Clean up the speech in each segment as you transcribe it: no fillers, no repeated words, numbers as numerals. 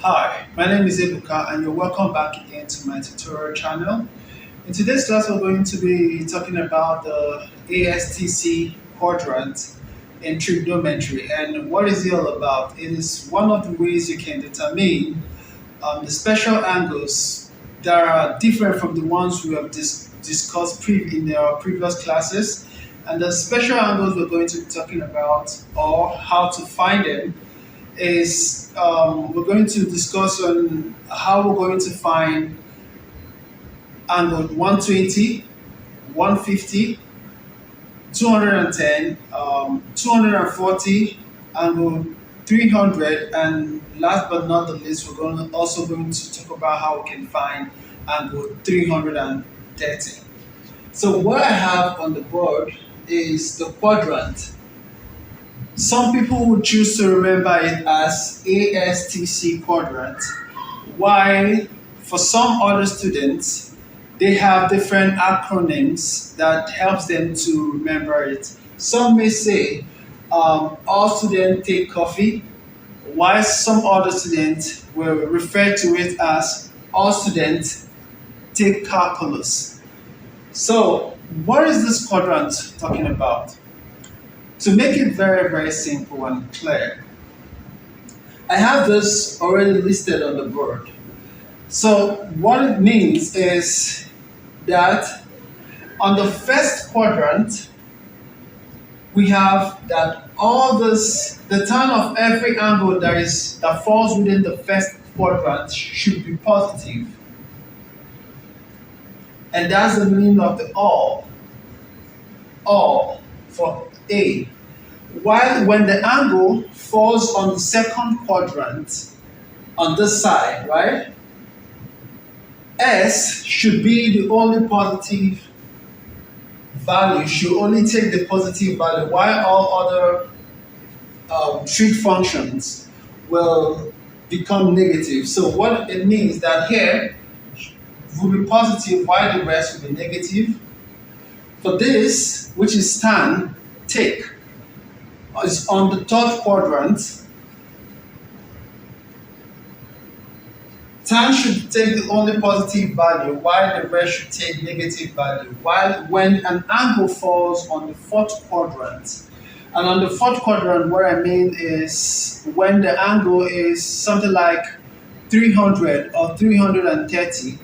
Hi, my name is Ebuka and you're welcome back again to my tutorial channel. In today's class, we're going to be talking about the ASTC quadrant in trigonometry. And what is it all about? It is one of the ways you can determine the special angles that are different from the ones we have discussed in our previous classes. And the special angles we're going to be talking about, or how to find them, is we're going to discuss on how we're going to find angle 120, 150, 210, 240, angle 300, and last but not the least, also going to talk about how we can find angle 330. So what I have on the board is the quadrant. Some people would choose to remember it as ASTC quadrant, while for some other students, they have different acronyms that helps them to remember it. Some may say all students take coffee, while some other students will refer to it as all students take calculus. So what is this quadrant talking about? To make it very, very simple and clear, I have this already listed on the board. So what it means is that on the first quadrant, we have that the tan of every angle that falls within the first quadrant should be positive. And that's the meaning of the all for A. While when the angle falls on the second quadrant on this side, right? S should be the only positive value, should only take the positive value, while all other trig functions will become negative. So what it means that here will be positive while the rest will be negative. For this, which is tan, take, is on the third quadrant. Tan should take the only positive value, while the rest should take negative value. While when an angle falls on the fourth quadrant, and on the fourth quadrant, what I mean is when the angle is something like 300 or 330,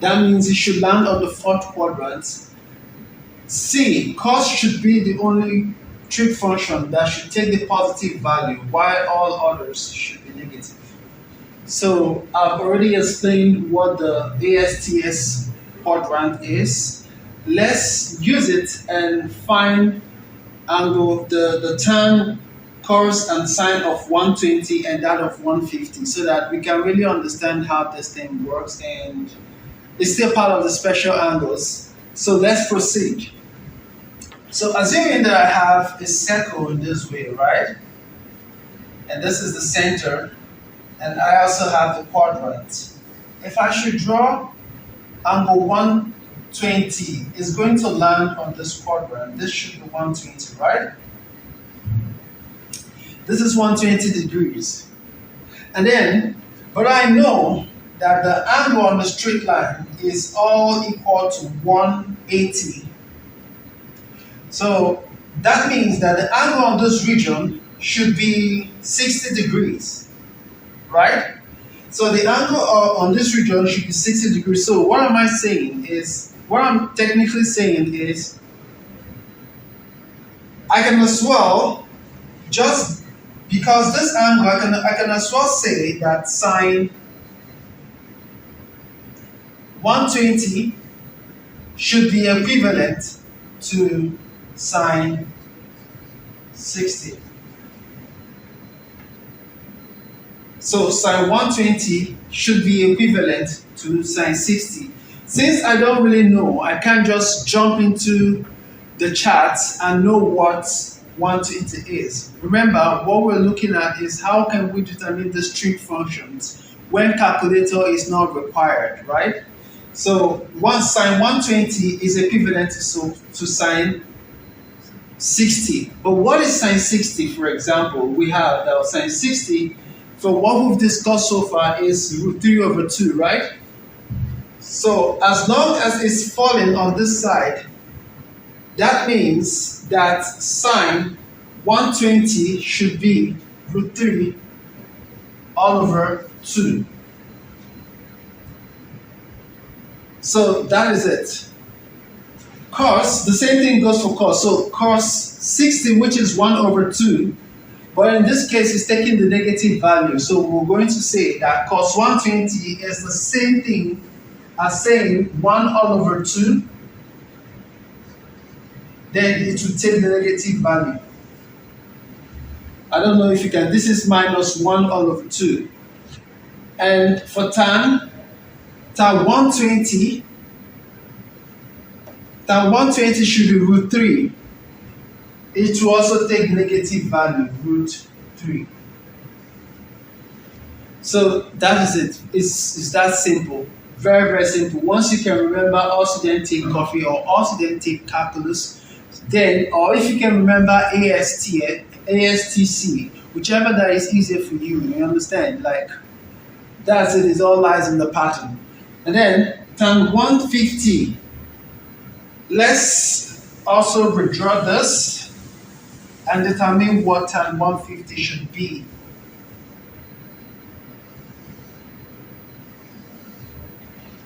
that means it should land on the fourth quadrant. C, cos should be the only trig function that should take the positive value, while all others should be negative. So I've already explained what the ASTS quadrant is. Let's use it and find angle, the tan, cos, and sine of 120 and that of 150, so that we can really understand how this thing works, and it's still part of the special angles. So let's proceed. So assuming that I have a circle in this way, right? And this is the center, and I also have the quadrant. If I should draw angle 120, it's going to land on this quadrant. This should be 120, right? This is 120 degrees. And then, but I know that the angle on the straight line is all equal to 180. So that means that the angle on this region should be 60 degrees, right? So the angle on this region should be 60 degrees. So what am I saying is, what I'm technically saying is, I can as well, just because this angle, I can as well say that sine 120 should be equivalent to sine 60. So sine 120 should be equivalent to sine 60. Since I don't really know, I can't just jump into the charts and know what 120 is. Remember, what we're looking at is how can we determine the trig functions when calculator is not required, right? So sine 120 is equivalent to sine 60. But what is sine 60, for example? We have that sine 60 for what we've discussed so far is root 3 over 2, right? So as long as it's falling on this side, that means that sine 120 should be root 3 all over 2. So that is it. Cos, the same thing goes for cos. So cos 60, which is 1 over 2, but in this case, it's taking the negative value. So we're going to say that cos 120 is the same thing as saying 1 all over 2. Then it will take the negative value. I don't know if you can. This is minus 1 all over 2. And for tan 120, tan 120 should be root 3. It will also take negative value, root 3. So that is it. It's that simple. Very, very simple. Once you can remember, also then take coffee or also then take calculus, then, or if you can remember ASTC, whichever that is easier for you, you understand? Like, that's it, it all lies in the pattern. And then, tan 150, let's also redraw this and determine what tan 150 should be.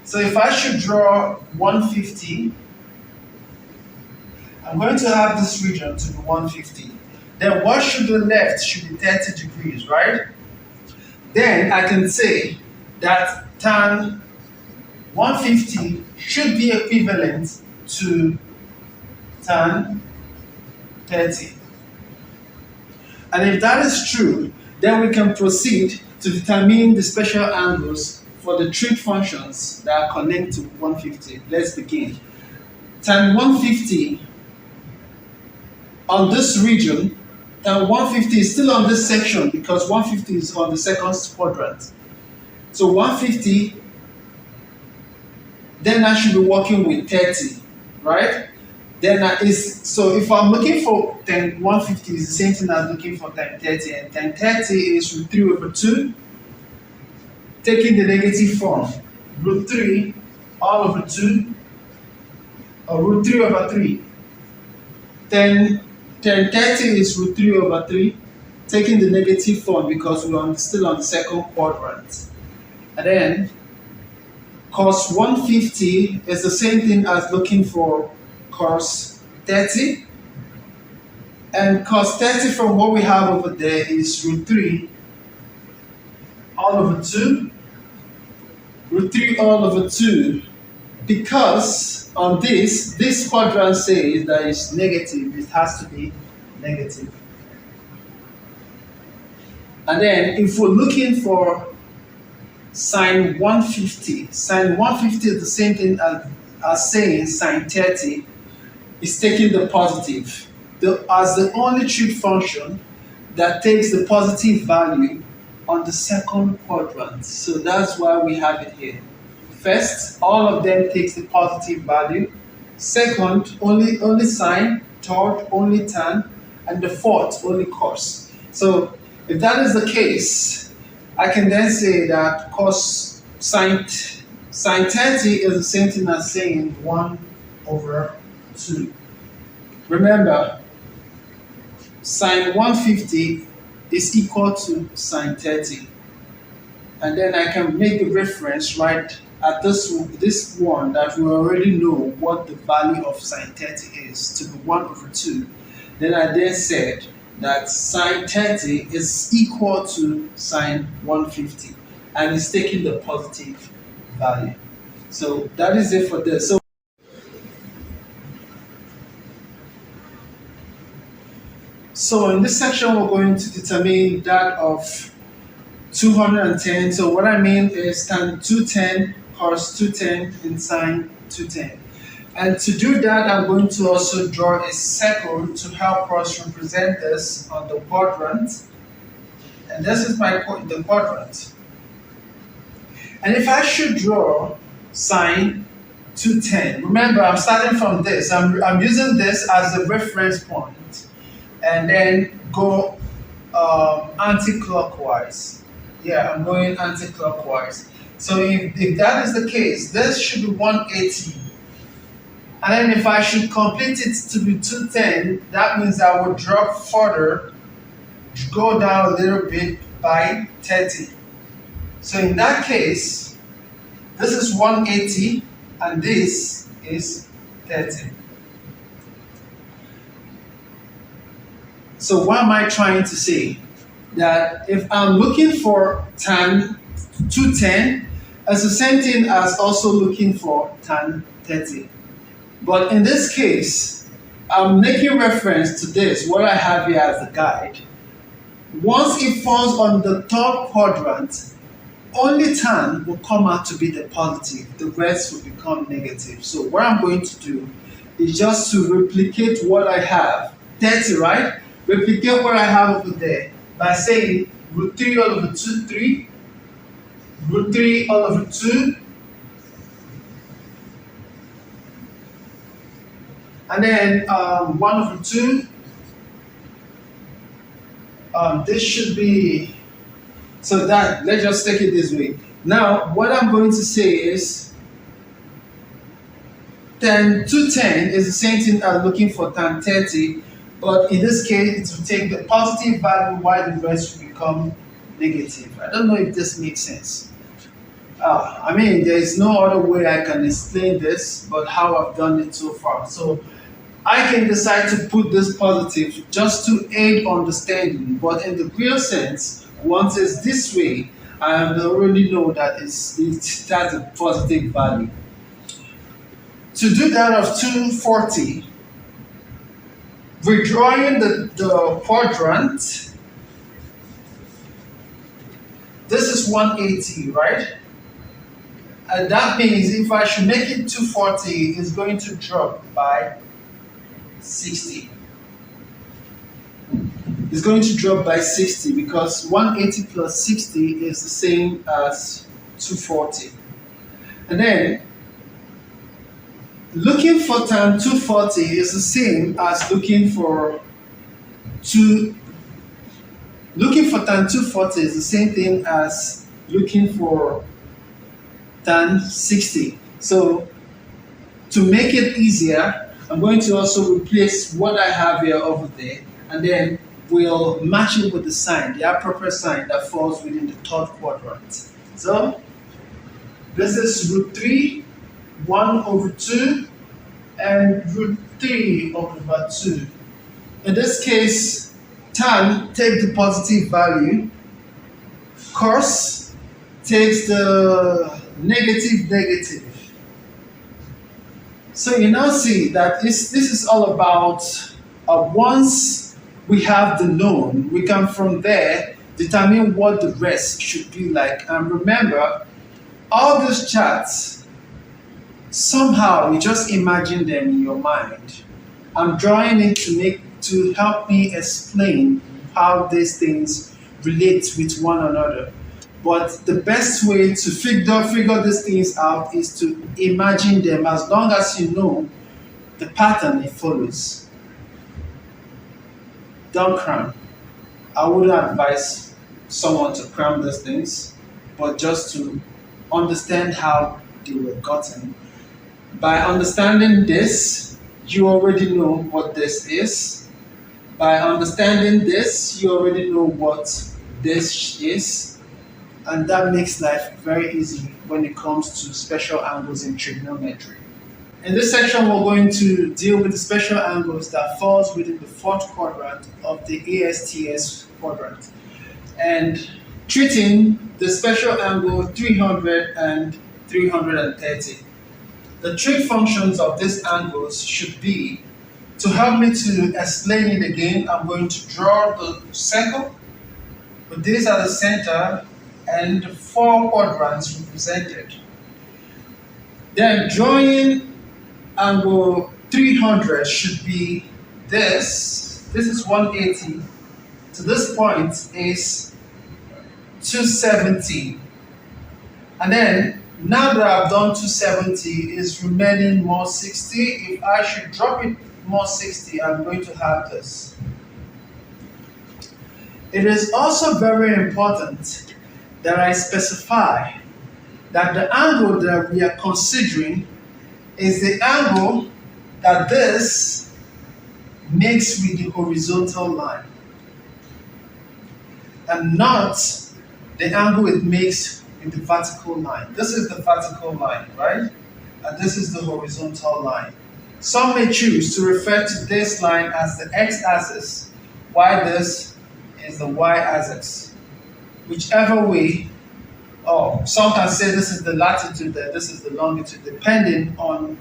So if I should draw 150, I'm going to have this region to be 150. Then what should the left should be 30 degrees, right? Then I can say that tan 150 should be equivalent to tan 30. And if that is true, then we can proceed to determine the special angles for the trig functions that are connected to 150. Let's begin. Tan 150 on this region, tan 150 is still on this section because 150 is on the second quadrant. So 150, then I should be working with 30, right? Then so if I'm looking for tan 150 is the same thing as looking for tan 30, and tan 30 is root 3 over 2, taking the negative form, root 3 all over 2, or root 3 over 3. Then tan 30 is root 3 over 3, taking the negative form because we're still on the second quadrant. And then cos 150 is the same thing as looking for cos 30. And cos 30 from what we have over there is root 3 all over 2. Root 3 all over 2. Because on this quadrant says that it's negative, it has to be negative. And then if we're looking for sine 150, sine 150 is the same thing as saying sine 30 is taking the positive. As the only trig function that takes the positive value on the second quadrant. So that's why we have it here. First, all of them takes the positive value. Second, only sine. Third, only tan. And the fourth, only cos. So if that is the case, I can then say that cos sine 30 is the same thing as saying 1 over 2. Remember, sine 150 is equal to sine 30. And then I can make a reference right at this one that we already know what the value of sine 30 is, to be 1 over 2. Then I then said that sine 30 is equal to sine 150 and it's taking the positive value. So that is it for this. So in this section, we're going to determine that of 210. So what I mean is tan 210, cos 210, and sine 210. And to do that, I'm going to also draw a circle to help us represent this on the quadrant. And this is the quadrant. And if I should draw sine 210, remember I'm starting from this. I'm using this as the reference point and then go anti-clockwise. Yeah, I'm going anti-clockwise. So if that is the case, this should be 180. And then if I should complete it to be 210, that means I would drop further, go down a little bit by 30. So in that case, this is 180 and this is 30. So what am I trying to say? That if I'm looking for tan 210, it's the same thing as also looking for tan 30. But in this case, I'm making reference to this, what I have here as a guide. Once it falls on the third quadrant, only tan will come out to be the positive, the rest will become negative. So what I'm going to do is just to replicate what I have, 30, right? Replicate what I have over there by saying root 3 all over 2, 3, root 3 all over 2, and then 1 over 2. This should be, so that, let's just take it this way. Now, what I'm going to say is tan 210 is the same thing as looking for tan 30, but in this case, it will take the positive value while the rest will become negative. I don't know if this makes sense. I mean, there is no other way I can explain this, but how I've done it so far. So I can decide to put this positive just to aid understanding, but in the real sense, once it's this way, I already know that that's a positive value. To do that of 240, redrawing the quadrant, this is 180, right? And that means if I should make it 240, it's going to drop by 60. It's going to drop by 60 because 180 plus 60 is the same as 240. And then looking for tan 240 is the same as looking for tan 240 is the same thing as looking for tan 60. So to make it easier, I'm going to also replace what I have here over there, and then we'll match it with the sign, the appropriate sign that falls within the third quadrant. So this is root 3, 1 over 2, and root 3 over 2. In this case, tan takes the positive value, cos takes the negative. So you now see that this is all about once we have the known, we can from there determine what the rest should be like. And remember, all these charts, somehow you just imagine them in your mind. I'm drawing it to help me explain how these things relate with one another. But the best way to figure these things out is to imagine them, as long as you know the pattern it follows. Don't cram. I wouldn't advise someone to cram these things, but just to understand how they were gotten. By understanding this, you already know what this is. By understanding this, you already know what this is. And that makes life very easy when it comes to special angles in trigonometry. In this section, we're going to deal with the special angles that falls within the fourth quadrant of the ASTS quadrant, and treating the special angle 300 and 330. The trig functions of these angles should be, to help me to explain it again, I'm going to draw the circle, with this at the center, and the 4 quadrants represented. Then drawing angle 300 should be this. This is 180. To this point is 270. And then now that I've done 270, is remaining more 60. If I should drop it more 60, I'm going to have this. It is also very important that I specify that the angle that we are considering is the angle that this makes with the horizontal line and not the angle it makes with the vertical line. This is the vertical line, right? And this is the horizontal line. Some may choose to refer to this line as the x-axis, while this is the y-axis. Whichever way, or some can say this is the latitude and this is the longitude, depending on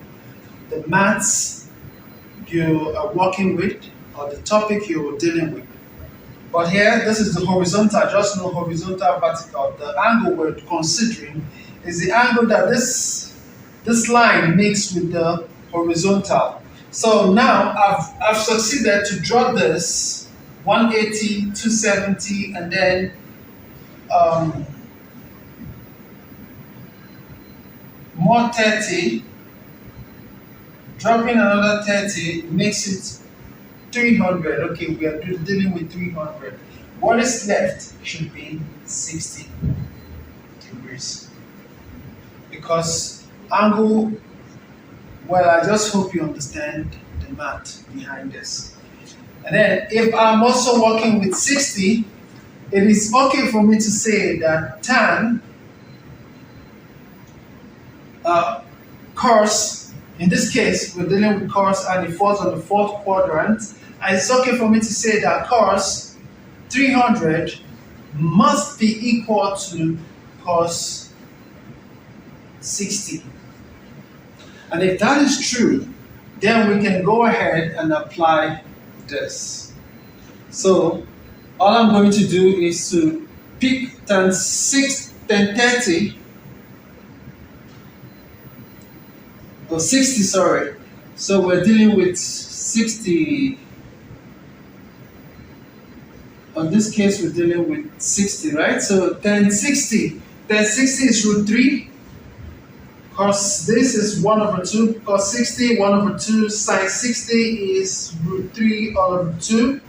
the maths you are working with or the topic you're dealing with. But here, this is the horizontal, just no horizontal, vertical. The angle we're considering is the angle that this line makes with the horizontal. So now I've succeeded to draw this 180, 270, and then more 30, dropping another 30 makes it 300. Okay, we are dealing with 300. What is left should be 60 degrees. Because angle, well, I just hope you understand the math behind this. And then if I'm also working with 60, it is okay for me to say that tan cos, in this case, we're dealing with cos and it falls on the fourth quadrant. And it's okay for me to say that cos 300 must be equal to cos 60. And if that is true, then we can go ahead and apply this. So all I'm going to do is to pick tan 30, or 60, sorry. So we're dealing with 60. On this case, we're dealing with 60, right? So tan 60. Tan 60 is root 3. Cos this is 1 over 2. Cos 60, 1 over 2. Sin 60 is root 3 all over 2.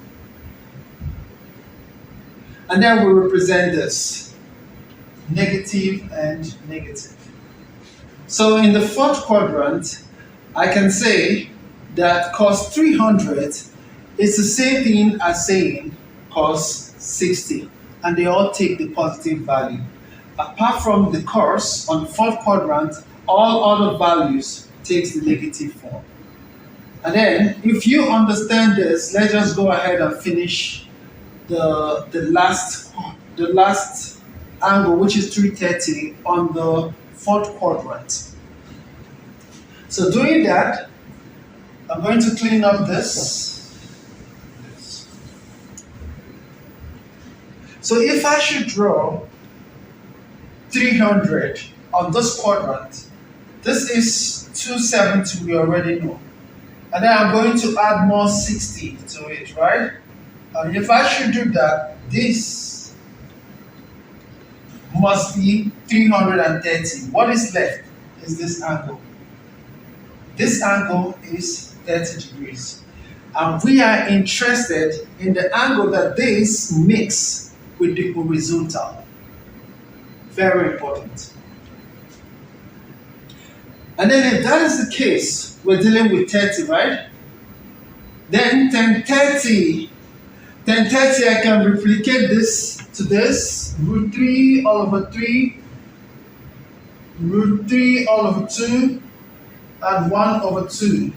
And then we represent this. Negative and negative. So in the fourth quadrant, I can say that cos 300 is the same thing as saying cos 60, and they all take the positive value. Apart from the cos on the fourth quadrant, all other values takes the negative form. And then, if you understand this, let's just go ahead and finish the last angle, which is 330 on the fourth quadrant. So doing that, I'm going to clean up this. So if I should draw 300 on this quadrant, this is 270, we already know. And then I'm going to add more 60 to it, right? And if I should do that, this must be 330. What is left is this angle. This angle is 30 degrees. And we are interested in the angle that this makes with the horizontal. Very important. And then if that is the case, we're dealing with 30, right? Then 1030, I can replicate this to this, root 3 all over 3, root 3 all over 2, and 1 over 2.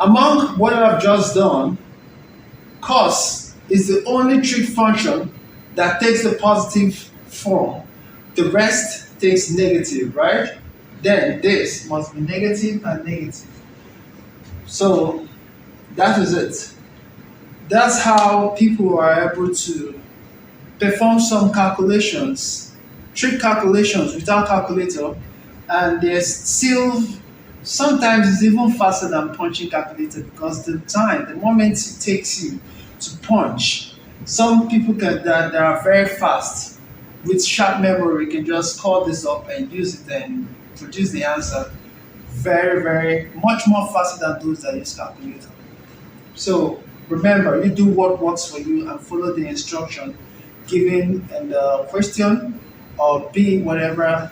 Among what I've just done, cos is the only trig function that takes the positive form. The rest takes negative, right? Then this must be negative and negative. So that is it. That's how people are able to perform some calculations, trig calculations without calculator, and they're still, sometimes it's even faster than punching calculator because the moment it takes you to punch, some people that are very fast with sharp memory can just call this up and use it and produce the answer very, very much more faster than those that use calculator. So remember, you do what works for you and follow the instruction. given in the question, or B, whatever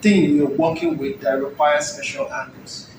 thing you're working with that requires special angles.